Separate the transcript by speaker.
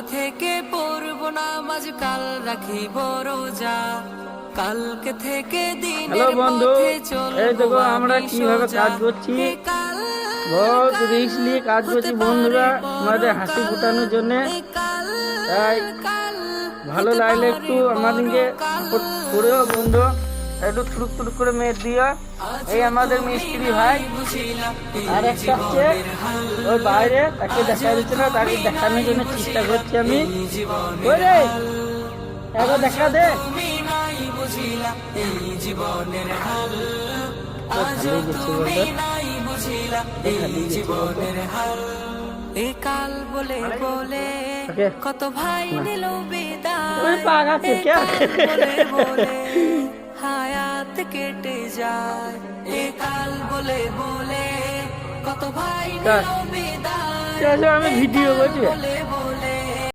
Speaker 1: থেকে পড়ব নামাজ, কাল রাখিব রোজা, কালকে থেকে দিনের পথে চলব।
Speaker 2: এই দেখো আমরা কিভাবে কাজ করছি, বহুত রিস্ক নিয়ে কাজ করছি বন্ধুরা, আমাদের হাসি ফোটানোর জন্য। তাই ভালো লাগলে একটু আমাদেরকে সাপোর্ট করেও বন্ধু, একটু থুড়ুক থুড়ুক করে মেরে দিও। এই আমাদের মিস্ত্রি ভাই, আর একটা হচ্ছে ওই বাইরে, তাকে দেখা দিচ্ছে না, তাকে দেখানোর জন্য চেষ্টা করছি আমি। ওই রে একবার দেখা দে।
Speaker 1: কাল বলে বলে কত ভাই নিল বিদায়, বলে হায়াত কেটে যায়। কাল বলে বলে কত ভাই নিল বিদায়,
Speaker 2: আমি ভিডিও করছি।
Speaker 1: বলে